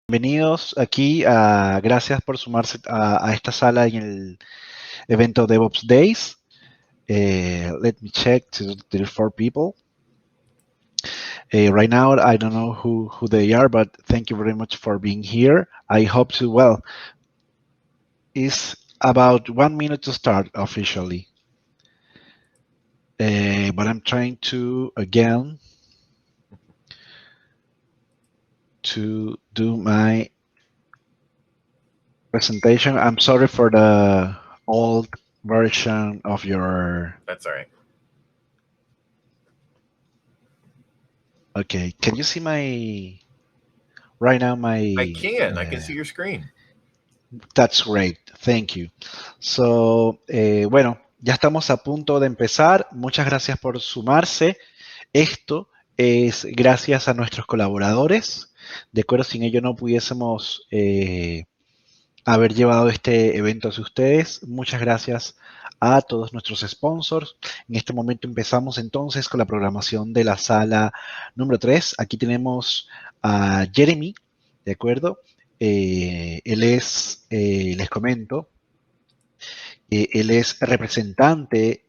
Bienvenidos aquí. Gracias por sumarse a esta sala en el evento DevOps Days. Let me check. There are 4 people. Right now, I don't know who they are, but thank you very much for being here. I hope to, well, it's about 1 minute to start officially. But I'm trying to, again, to do my presentation. I'm sorry for the old version of your. That's all right. Okay, can you see my right now I my can. I can see your screen. that's great, thank you. So, bueno, ya estamos a punto de empezar. Muchas gracias por sumarse. Esto es gracias a nuestros colaboradores. De acuerdo, sin ello no pudiésemos haber llevado este evento hacia ustedes. Muchas gracias a todos nuestros sponsors. En este momento empezamos entonces con la programación de la sala número 3. Aquí tenemos a Jeremy, ¿de acuerdo? Él es, les comento, él es representante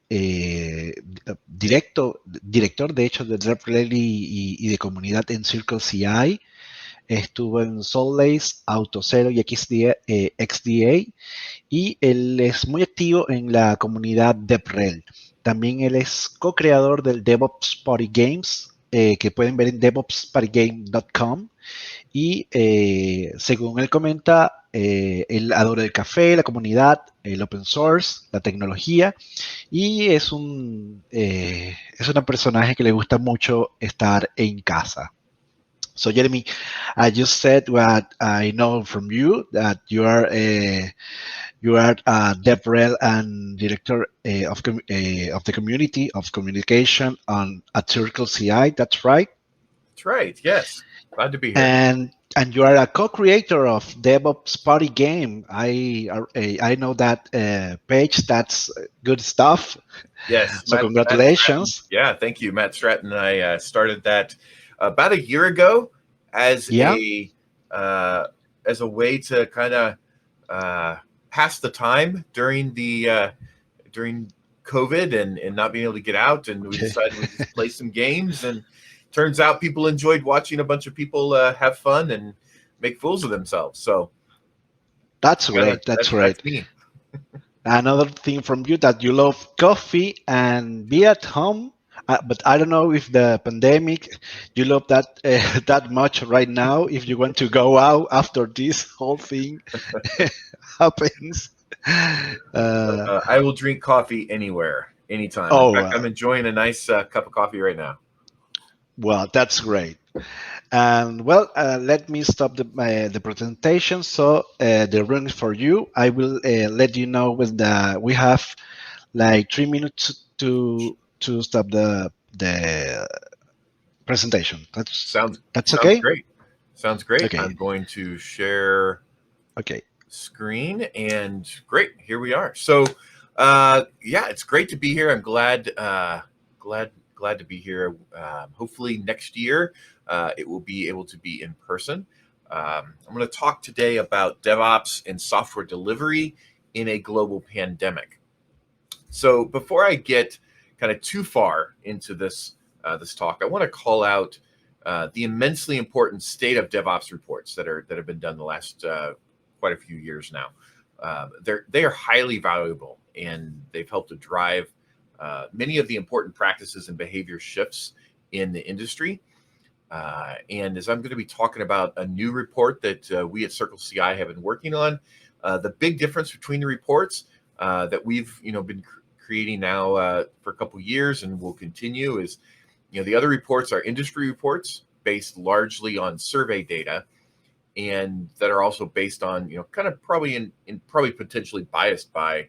director de hecho de DevRel y de comunidad en Circle CI. Estuvo en Soulace, AutoZero y XDA, y él es muy activo en la comunidad DevRel. También él es co-creador del DevOps Party Games, que pueden ver en devopspartygame.com. Y según él comenta, él adora el café, la comunidad, el open source, la tecnología, y es un personaje que le gusta mucho estar en casa. So Jeremy, I just said what I know from you, that you are DevRel and director of the community of communication at Circle CI. That's right. That's right. Yes. Glad to be here. And you are a co-creator of DevOps Party Game. I know that page. That's good stuff. Yes. So Matt Stratton. congratulations. Yeah. Thank you, Matt Stratton. And I started that about a year ago as Yeah. a way to kind of pass the time during COVID and not being able to get out. And we decided we'd just play some games, and turns out people enjoyed watching a bunch of people have fun and make fools of themselves. So that's great. That's me. Another thing from you, that you love coffee and be at home. But I don't know if the pandemic you love that that much right now. If you want to go out after this whole thing happens. I will drink coffee anywhere, anytime. In fact, I'm enjoying a nice cup of coffee right now. Well, that's great. And well, let me stop the presentation. So the room is for you. I will let you know when we have like 3 minutes to stop the presentation. That's okay. Great. Sounds great. Okay. I'm going to share. Okay. Screen, and great. Here we are. So, yeah, it's great to be here. I'm glad to be here. Hopefully next year it will be able to be in person. I'm going to talk today about DevOps and software delivery in a global pandemic. So before I get kind of too far into this talk, I want to call out the immensely important state of DevOps reports that have been done the last quite a few years now. They are highly valuable, and they've helped to drive many of the important practices and behavior shifts in the industry. And as I'm going to be talking about a new report that we at Circle CI have been working on, the big difference between the reports that we've been creating now for a couple of years and will continue is, the other reports are industry reports based largely on survey data, and that are also based on, kind of probably probably potentially biased by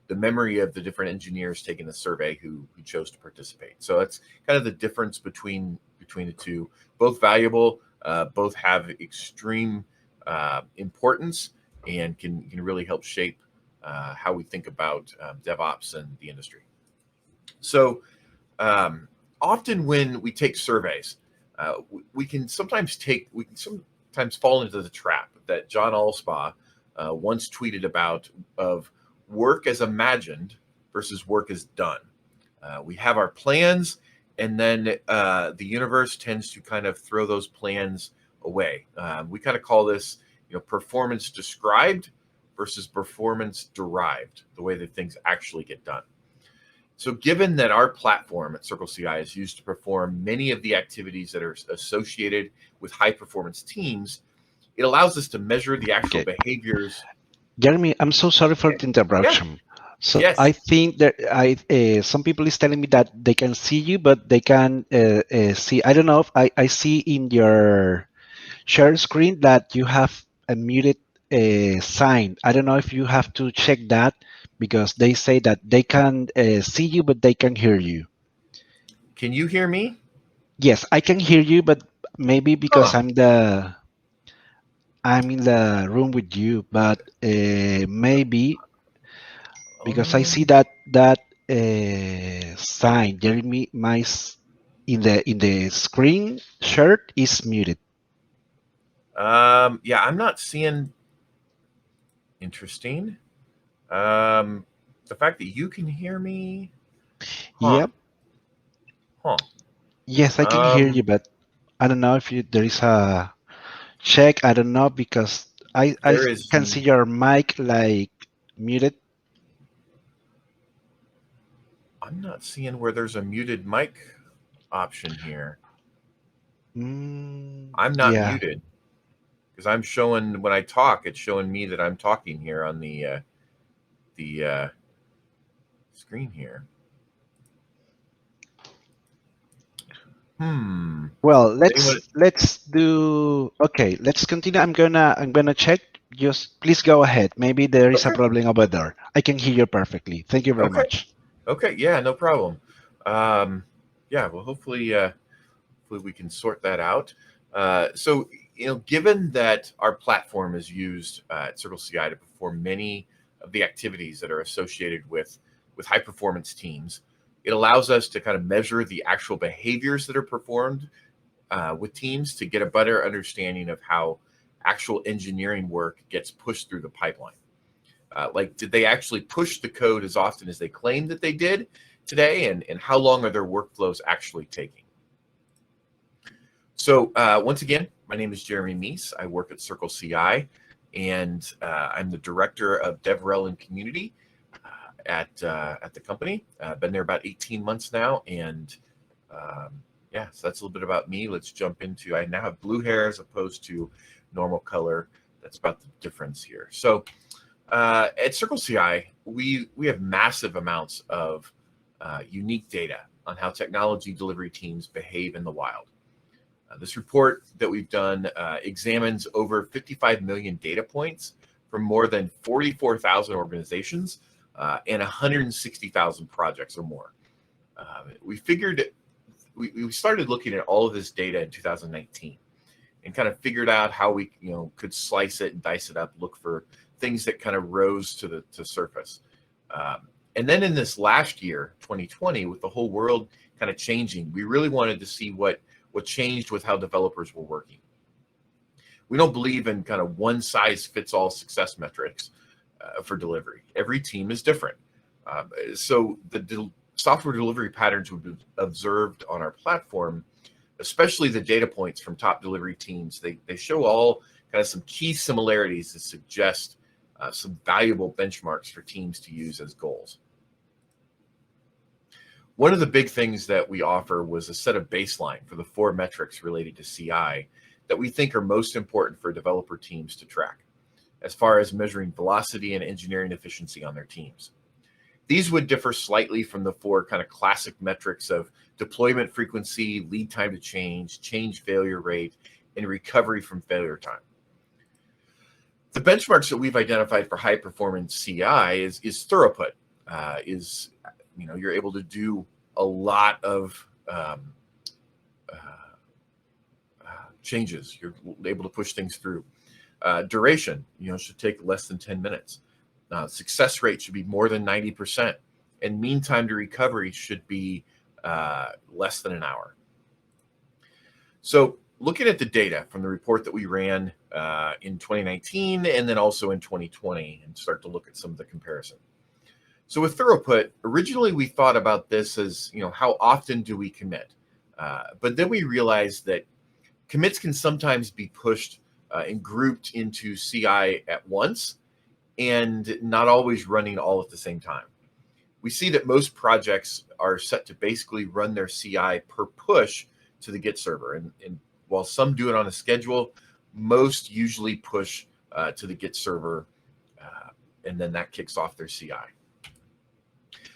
the memory of the different engineers taking the survey who chose to participate. So that's kind of the difference between the two. Both valuable, both have extreme importance, and can really help shape how we think about DevOps and the industry. So often when we take surveys, we can sometimes times fall into the trap that John Allspaw once tweeted about of work as imagined versus work as done. We have our plans, and then the universe tends to kind of throw those plans away. We kind of call this, performance described versus performance derived, the way that things actually get done. So given that our platform at Circle CI is used to perform many of the activities that are associated with high performance teams, it allows us to measure the actual behaviors. Jeremy, I'm so sorry for the interruption. So Yes. I think that some people is telling me that they can see you, but they can see. I don't know if I see in your share screen that you have a muted sign. I don't know if you have to check that because they say that they can see you, but they can hear you. Can you hear me? Yes, I can hear you, but maybe because I'm in the room with you, but maybe because I see that sign, Jeremy Meiss in the screen shirt is muted. Yeah, I'm not seeing. Interesting. The fact that you can hear me. Yep. Huh. Yes, I can hear you, but I don't know if there is a check. I don't know because I There is. can see your mic like muted. I'm not seeing where there's a muted mic option here. I'm not Yeah. muted because I'm showing when I talk, it's showing me that I'm talking here on the screen here. Well, Anyone? let's do. Okay, let's continue. I'm gonna check. Just please go ahead. Maybe there is a Okay. problem over there. I can hear you perfectly. Thank you very Okay. much. Okay. Yeah. No problem. Yeah. Well, hopefully we can sort that out. So, given that our platform is used at Circle CI to perform many of the activities that are associated with high performance teams, it allows us to kind of measure the actual behaviors that are performed with teams to get a better understanding of how actual engineering work gets pushed through the pipeline. Like, did they actually push the code as often as they claimed that they did today? And how long are their workflows actually taking? So once again, my name is Jeremy Meiss. I work at Circle CI, and I'm the director of DevRel and Community at the company. I've been there about 18 months now, and yeah, so that's a little bit about me. Let's jump into. I now have blue hair as opposed to normal color. That's about the difference here. So at Circle CI, we have massive amounts of unique data on how technology delivery teams behave in the wild. This report that we've done examines over 55 million data points from more than 44,000 organizations and 160,000 projects or more. We started looking at all of this data in 2019 and kind of figured out how we could slice it and dice it up, look for things that kind of rose to the surface. And then in this last year, 2020, with the whole world kind of changing, we really wanted to see what changed with how developers were working. We don't believe in kind of one size fits all success metrics for delivery. Every team is different. So the software delivery patterns we've observed on our platform, especially the data points from top delivery teams, they show all kind of some key similarities that suggest some valuable benchmarks for teams to use as goals. One of the big things that we offer was a set of baseline for the 4 metrics related to CI that we think are most important for developer teams to track, as far as measuring velocity and engineering efficiency on their teams. These would differ slightly from the 4 kind of classic metrics of deployment frequency, lead time to change failure rate, and recovery from failure time. The benchmarks that we've identified for high performance CI is throughput, you're able to do a lot of changes. You're able to push things through. Duration, should take less than 10 minutes. Success rate should be more than 90%, and mean time to recovery should be less than an hour. So looking at the data from the report that we ran in 2019 and then also in 2020 and start to look at some of the comparison. So with throughput, originally we thought about this as, how often do we commit? But then we realized that commits can sometimes be pushed and grouped into CI at once and not always running all at the same time. We see that most projects are set to basically run their CI per push to the Git server. And while some do it on a schedule, most usually push to the Git server, and then that kicks off their CI.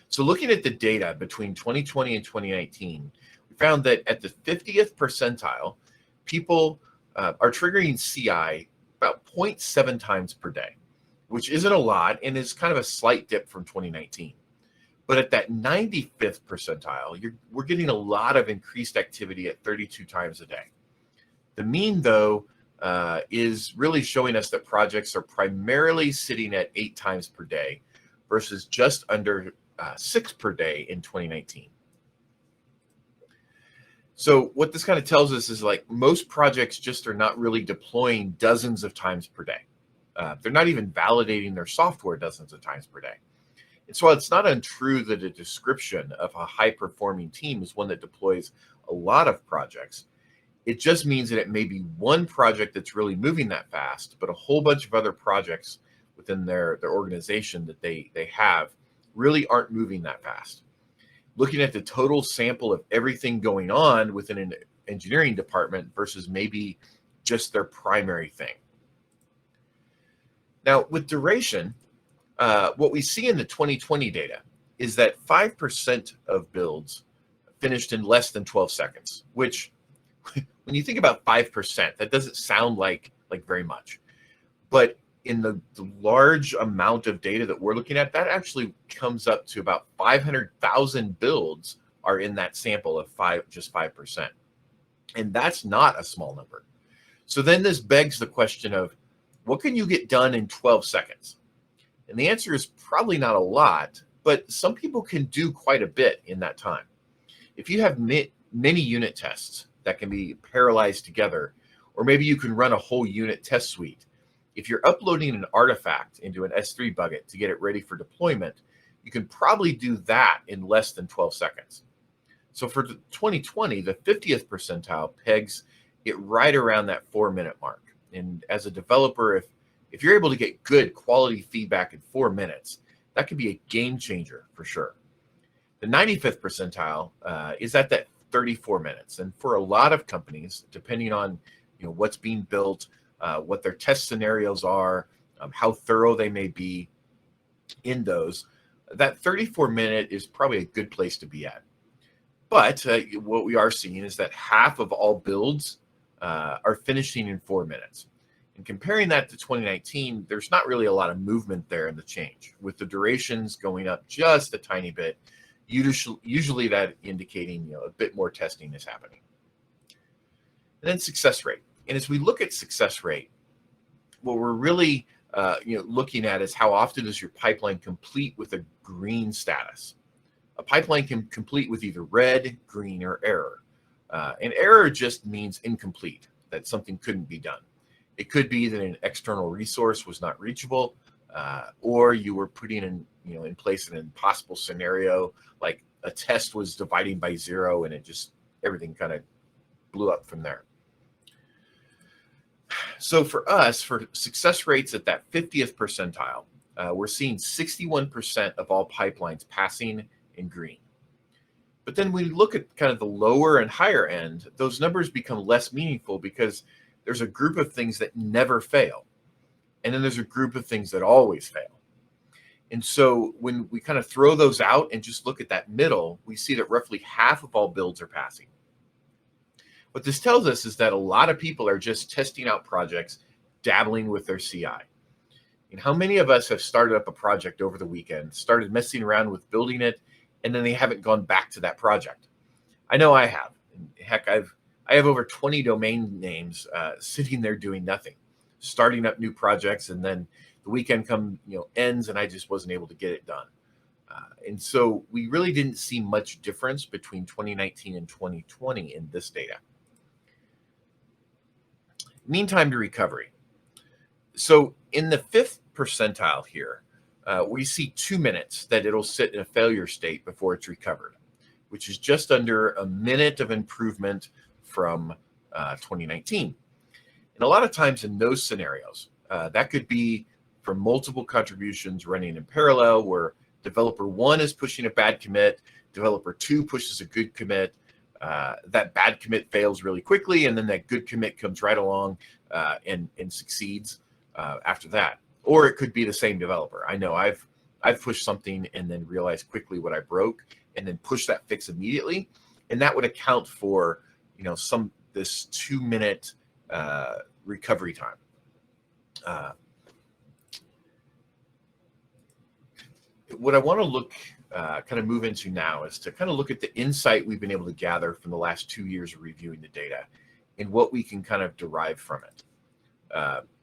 So looking at the data between 2020 and 2019, we found that at the 50th percentile, people are triggering CI about 0.7 times per day, which isn't a lot and is kind of a slight dip from 2019. But at that 95th percentile, we're getting a lot of increased activity at 32 times a day. The mean, though, is really showing us that projects are primarily sitting at 8 times per day versus just under 6 per day in 2019. So what this kind of tells us is like most projects just are not really deploying dozens of times per day. They're not even validating their software dozens of times per day. And so it's not untrue that a description of a high-performing team is one that deploys a lot of projects. It just means that it may be one project that's really moving that fast, but a whole bunch of other projects within their organization that they have really aren't moving that fast. Looking at the total sample of everything going on within an engineering department versus maybe just their primary thing. Now, with duration, what we see in the 2020 data is that 5% of builds finished in less than 12 seconds, which when you think about 5%, that doesn't sound like very much. But in the large amount of data that we're looking at, that actually comes up to about 500,000 builds are in that sample of just 5%. And that's not a small number. So then this begs the question of, what can you get done in 12 seconds? And the answer is probably not a lot, but some people can do quite a bit in that time. If you have many unit tests that can be parallelized together, or maybe you can run a whole unit test suite, if you're uploading an artifact into an S3 bucket to get it ready for deployment, you can probably do that in less than 12 seconds. So for 2020, the 50th percentile pegs it right around that 4-minute mark. And as a developer, if you're able to get good quality feedback in 4 minutes, that could be a game changer for sure. The 95th percentile is at that 34 minutes. And for a lot of companies, depending on what's being built, what their test scenarios are, how thorough they may be in those, that 34-minute is probably a good place to be at. But what we are seeing is that half of all builds are finishing in 4 minutes. And comparing that to 2019, there's not really a lot of movement there in the change, with the durations going up just a tiny bit, usually that indicating a bit more testing is happening. And then success rate. And as we look at success rate, what we're really looking at is how often is your pipeline complete with a green status. A pipeline can complete with either red, green, or error. And error just means incomplete, that something couldn't be done. It could be that an external resource was not reachable, or you were putting in place an impossible scenario, like a test was dividing by 0 and everything kind of blew up from there. So for us, for success rates at that 50th percentile, we're seeing 61% of all pipelines passing in green. But then when you look at kind of the lower and higher end, those numbers become less meaningful because there's a group of things that never fail. And then there's a group of things that always fail. And so when we kind of throw those out and just look at that middle, we see that roughly half of all builds are passing. What this tells us is that a lot of people are just testing out projects, dabbling with their CI. And how many of us have started up a project over the weekend, started messing around with building it, and then they haven't gone back to that project? I know I have. Heck, I have over 20 domain names sitting there doing nothing, starting up new projects, and then the weekend ends and I just wasn't able to get it done. And so we really didn't see much difference between 2019 and 2020 in this data. Mean time to recovery. So in the 5th percentile here, we see 2 minutes that it'll sit in a failure state before it's recovered, which is just under a minute of improvement from 2019. And a lot of times in those scenarios, that could be for multiple contributions running in parallel, where developer 1 is pushing a bad commit, developer 2 pushes a good commit, that bad commit fails really quickly, and then that good commit comes right along and succeeds after that. Or it could be the same developer. I know I've pushed something and then realized quickly what I broke and then push that fix immediately, and that would account for this 2 minute recovery time. What I want to look kind of move into now is to kind of look at the insight we've been able to gather from the last 2 years of reviewing the data and what we can kind of derive from it.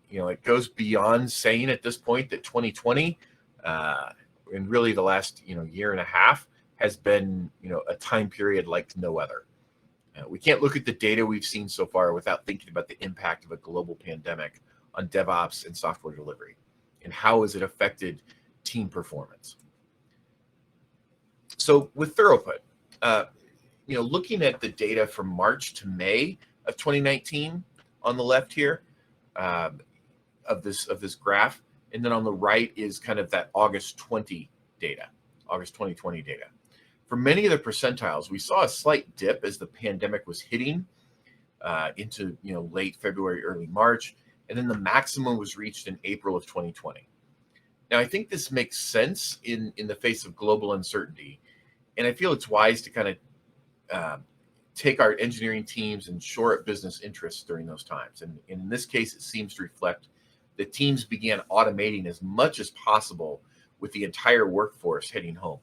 It goes beyond saying at this point that 2020 and really the last year and a half has been a time period like no other. We can't look at the data we've seen so far without thinking about the impact of a global pandemic on DevOps and software delivery, and how has it affected team performance. So with Throughput, looking at the data from March to May of 2019 on the left here of this graph, and then on the right is kind of that August 2020 data. For many of the percentiles, we saw a slight dip as the pandemic was hitting into late February, early March, and then the maximum was reached in April of 2020. Now, I think this makes sense in the face of global uncertainty, and I feel it's wise to kind of take our engineering teams and shore up business interests during those times. And in this case, it seems to reflect that teams began automating as much as possible with the entire workforce heading home.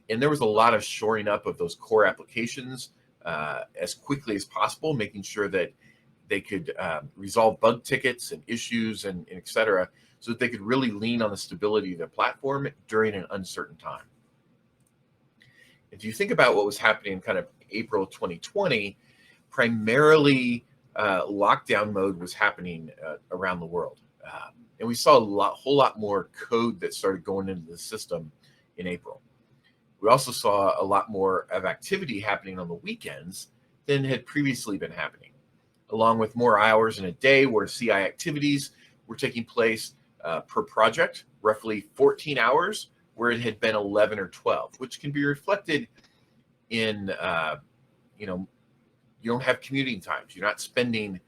And there was a lot of shoring up of those core applications as quickly as possible, making sure that they could resolve bug tickets and issues and et cetera, so that they could really lean on the stability of their platform during an uncertain time. If you think about what was happening in kind of April 2020, primarily lockdown mode was happening around the world. And we saw a whole lot more code that started going into the system in April. We also saw a lot more of activity happening on the weekends than had previously been happening, along with more hours in a day where CI activities were taking place per project, roughly 14 hours, where it had been 11 or 12, which can be reflected in, you don't have commuting times. You're not spending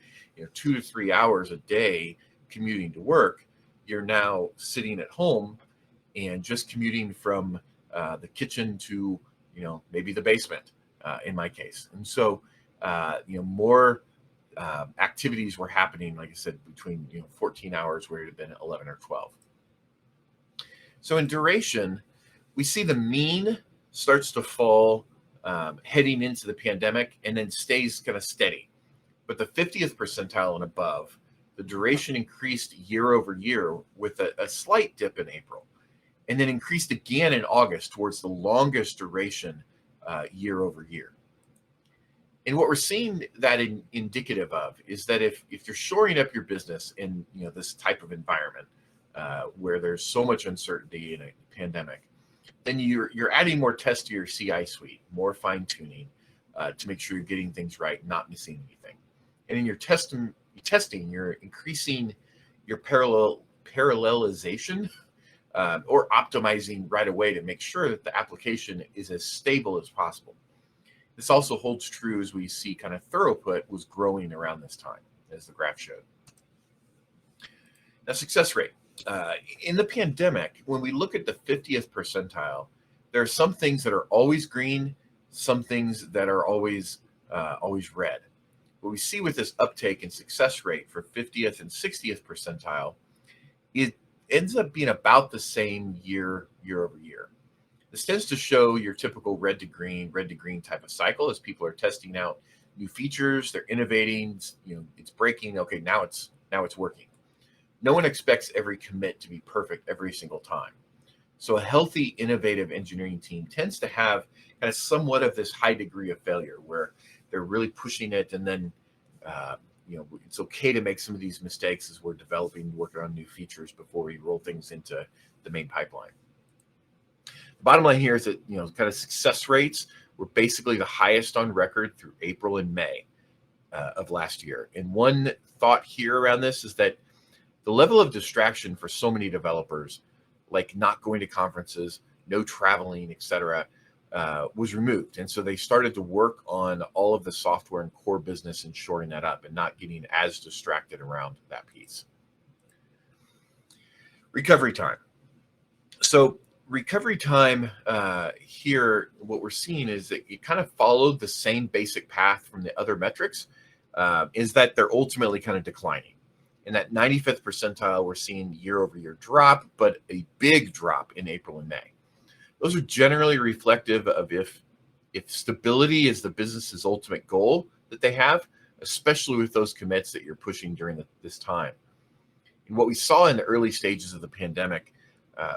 2 to 3 hours a day commuting to work. You're now sitting at home and just commuting from the kitchen to maybe the basement in my case. And so more activities were happening, like I said, between 14 hours where it had been 11 or 12. So in duration, we see the mean starts to fall heading into the pandemic and then stays kind of steady. But the 50th percentile and above, the duration increased year over year with a slight dip in April, and then increased again in August towards the longest duration year over year. And what we're seeing that indicative of is that if you're shoring up your business in this type of environment where there's so much uncertainty in a pandemic, then you're adding more tests to your CI suite, more fine tuning to make sure you're getting things right, not missing anything. And in your testing, you're increasing your parallelization or optimizing right away to make sure that the application is as stable as possible. This also holds true as we see kind of throughput was growing around this time, as the graph showed. Now, success rate. In the pandemic, when we look at the 50th percentile, there are some things that are always green, some things that are always red. What we see with this uptake in success rate for 50th and 60th percentile, it ends up being about the same year over year. This tends to show your typical red to green type of cycle as people are testing out new features, they're innovating, it's breaking, okay, now it's working. No one expects every commit to be perfect every single time. So a healthy, innovative engineering team tends to have kind of somewhat of this high degree of failure where they're really pushing it and then it's okay to make some of these mistakes as we're working on new features before we roll things into the main pipeline. The bottom line here is that, kind of success rates were basically the highest on record through April and May of last year. And one thought here around this is that the level of distraction for so many developers, like not going to conferences, no traveling, etc., was removed. And so they started to work on all of the software and core business and shoring that up and not getting as distracted around that piece. Recovery time. So recovery time here, what we're seeing is that it kind of followed the same basic path from the other metrics, is that they're ultimately kind of declining. In that 95th percentile, we're seeing year-over-year drop, but a big drop in April and May. Those are generally reflective of if stability is the business's ultimate goal that they have, especially with those commits that you're pushing during this time. And what we saw in the early stages of the pandemic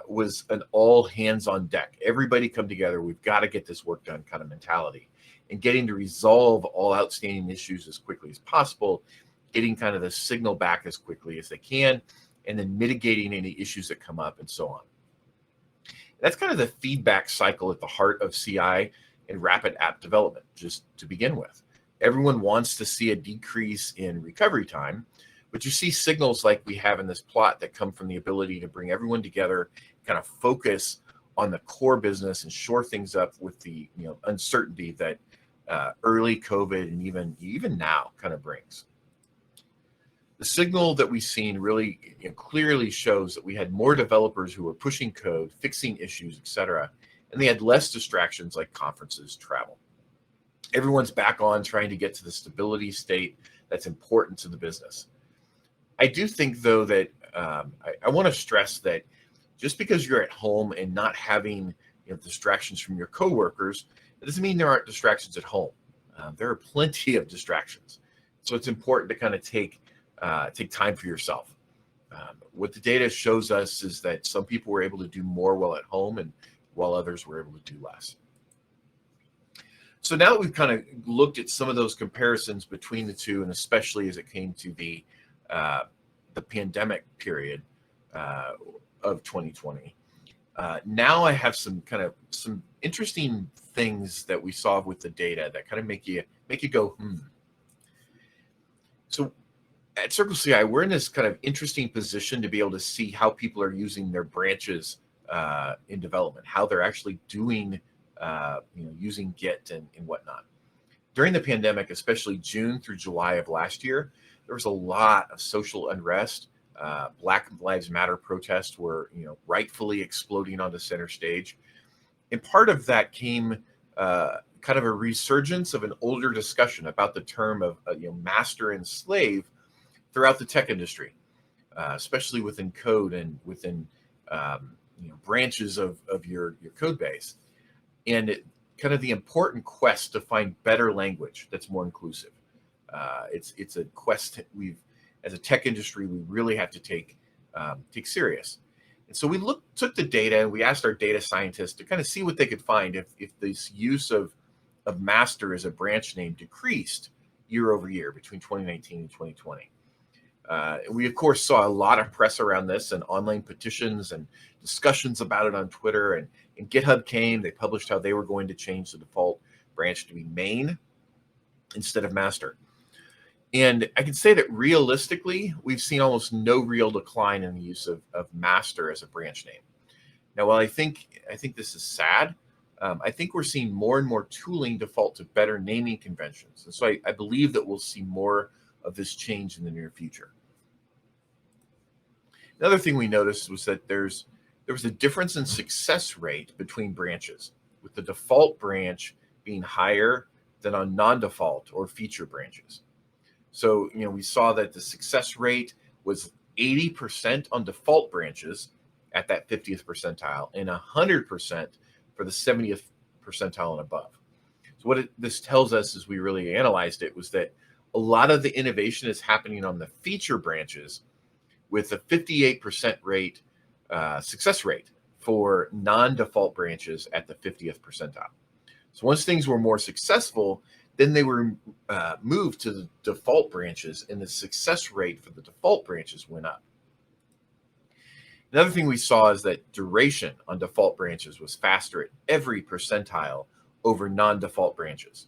was an all hands on deck. Everybody come together. We've got to get this work done kind of mentality, and getting to resolve all outstanding issues as quickly as possible, getting kind of the signal back as quickly as they can, and then mitigating any issues that come up and so on. That's kind of the feedback cycle at the heart of CI and rapid app development, just to begin with. Everyone wants to see a decrease in recovery time, but you see signals like we have in this plot that come from the ability to bring everyone together, kind of focus on the core business and shore things up with the uncertainty that early COVID and even now kind of brings. The signal that we've seen really clearly shows that we had more developers who were pushing code, fixing issues, etc., and they had less distractions like conferences, travel. Everyone's back on trying to get to the stability state that's important to the business. I do think, though, that I want to stress that just because you're at home and not having distractions from your coworkers, it doesn't mean there aren't distractions at home. There are plenty of distractions. So it's important to kind of take time for yourself. What the data shows us is that some people were able to do more while at home, and while others were able to do less. So now that we've kind of looked at some of those comparisons between the two, and especially as it came to the pandemic period of 2020, now I have some interesting things that we saw with the data that kind of make you go, So at Circle CI, we're in this kind of interesting position to be able to see how people are using their branches in development, how they're actually doing, using Git and whatnot. During the pandemic, especially June through July of last year, there was a lot of social unrest. Black Lives Matter protests were, rightfully exploding on the center stage. And part of that came kind of a resurgence of an older discussion about the term of, master and slave throughout the tech industry, especially within code and within branches of your code base, and kind of the important quest to find better language that's more inclusive. It's a quest that as a tech industry, we really have to take serious. And so we took the data and we asked our data scientists to kind of see what they could find if this use of master as a branch name decreased year over year between 2019 and 2020. We, of course, saw a lot of press around this and online petitions and discussions about it on Twitter. And GitHub came. They published how they were going to change the default branch to be main instead of master. And I can say that realistically, we've seen almost no real decline in the use of master as a branch name. Now, while I think this is sad, I think we're seeing more and more tooling default to better naming conventions. And so I believe that we'll see more of this change in the near future. Another thing we noticed was that there was a difference in success rate between branches, with the default branch being higher than on non-default or feature branches. So, we saw that the success rate was 80% on default branches at that 50th percentile and 100% for the 70th percentile and above. So what this tells us, as we really analyzed it, was that a lot of the innovation is happening on the feature branches, with a 58% success rate for non-default branches at the 50th percentile. So once things were more successful, Then they were moved to the default branches, and the success rate for the default branches went up. Another thing we saw is that duration on default branches was faster at every percentile over non-default branches.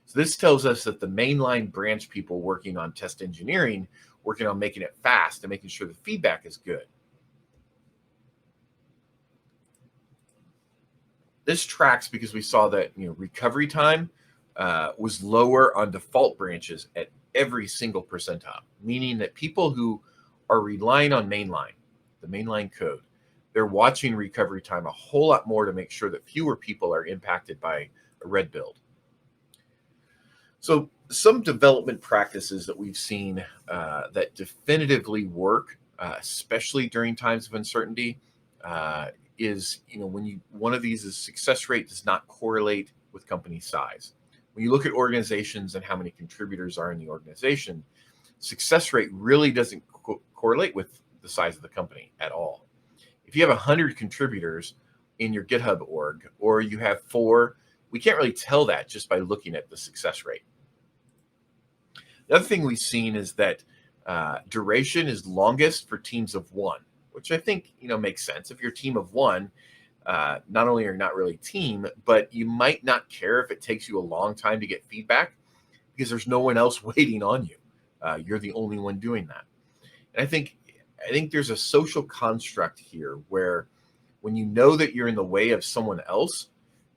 So this tells us that the mainline branch people working on test engineering, working on making it fast and making sure the feedback is good. This tracks because we saw that recovery time was lower on default branches at every single percentile, meaning that people who are relying on mainline, the mainline code, they're watching recovery time a whole lot more to make sure that fewer people are impacted by a red build. So some development practices that we've seen that definitively work, especially during times of uncertainty, is one of these is success rate does not correlate with company size. When you look at organizations and how many contributors are in the organization, success rate really doesn't correlate with the size of the company at all. If you have 100 contributors in your GitHub org, or you have 4, we can't really tell that just by looking at the success rate. The other thing we've seen is that duration is longest for teams of 1, which I think makes sense. If you're a team of 1, not only are you not really a team, but you might not care if it takes you a long time to get feedback because there's no one else waiting on you. You're the only one doing that. And I think there's a social construct here where when you know that you're in the way of someone else,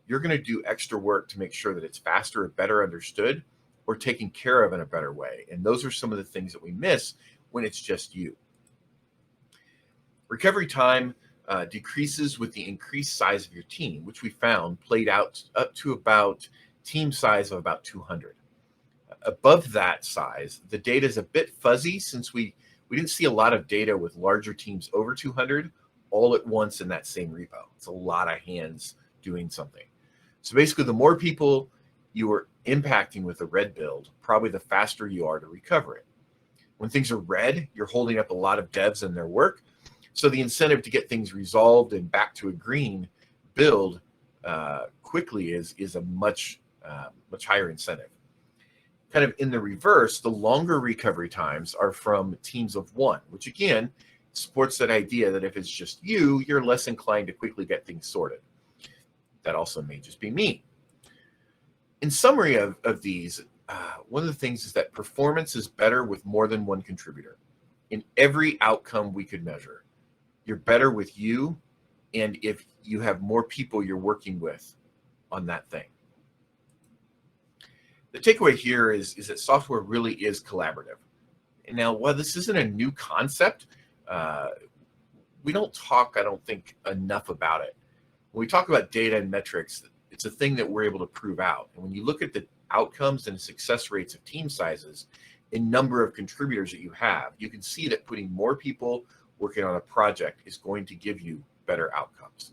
you're going to do extra work to make sure that it's faster or better understood or taken care of in a better way. And those are some of the things that we miss when it's just you. Recovery time decreases with the increased size of your team, which we found played out up to about team size of about 200. Above that size, the data is a bit fuzzy since we didn't see a lot of data with larger teams over 200 all at once in that same repo. It's a lot of hands doing something. So basically, the more people you are impacting with a red build, probably the faster you are to recover it. When things are red, you're holding up a lot of devs in their work. So the incentive to get things resolved and back to a green build quickly is a much higher incentive. Kind of in the reverse, the longer recovery times are from teams of 1, which again supports that idea that if it's just you, you're less inclined to quickly get things sorted. That also may just be me. In summary of these, one of the things is that performance is better with more than one contributor. In every outcome we could measure, you're better with you and if you have more people you're working with on that thing. The takeaway here is that software really is collaborative. And now, while this isn't a new concept, we don't talk, I don't think, enough about it. When we talk about data and metrics, it's a thing that we're able to prove out. And when you look at the outcomes and success rates of team sizes and number of contributors that you have, you can see that putting more people working on a project is going to give you better outcomes.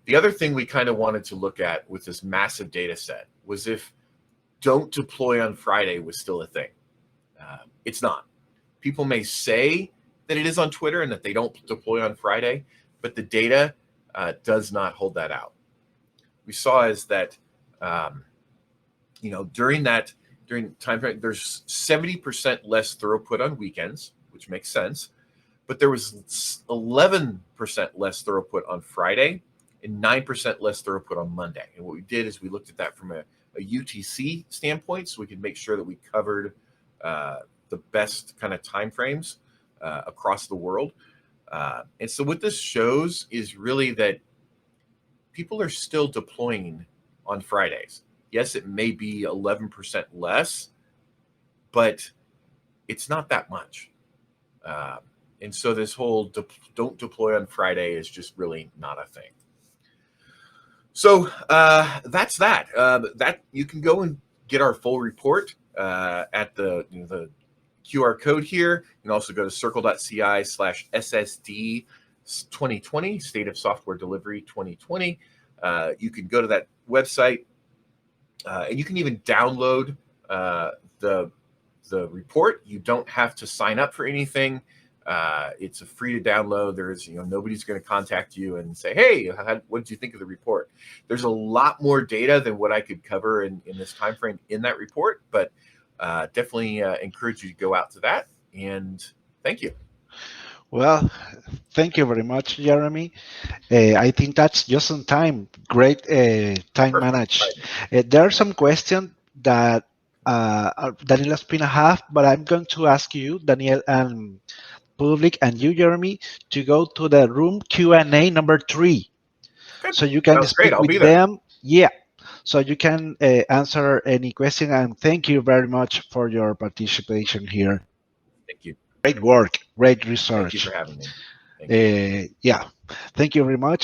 The other thing we kind of wanted to look at with this massive data set was if don't deploy on Friday was still a thing. It's not. People may say that it is on Twitter and that they don't deploy on Friday, but the data does not hold that out. We saw is that, during time frame, there's 70% less throughput on weekends, which makes sense, but there was 11% less throughput on Friday and 9% less throughput on Monday. And what we did is we looked at that from a UTC standpoint, so we could make sure that we covered the best kind of timeframes across the world. And so what this shows is really that people are still deploying on Fridays. Yes, it may be 11% less, but it's not that much. And so this whole don't deploy on Friday is just really not a thing. So that's that. That you can go and get our full report at the QR code here. You can also go to circle.ci/SSD 2020, State of Software Delivery 2020. You can go to that website and you can even download the report. You don't have to sign up for anything. It's a free to download. There's, nobody's going to contact you and say, hey, what did you think of the report? There's a lot more data than what I could cover in this time frame in that report, but definitely encourage you to go out to that. And thank you. Well, thank you very much, Jeremy. I think that's just on time. Great time Perfect. managed. There are some questions that Daniel Espina have, but I'm going to ask you, Daniel, and public, and you, Jeremy, to go to the room Q&A number 3, Good. so you can Sounds great. speak I'll be with there. them. Yeah, so you can answer any question. And thank you very much for your participation here. Thank you. Great work, great Thank you for research. having me. Thank you. Yeah, thank you very much.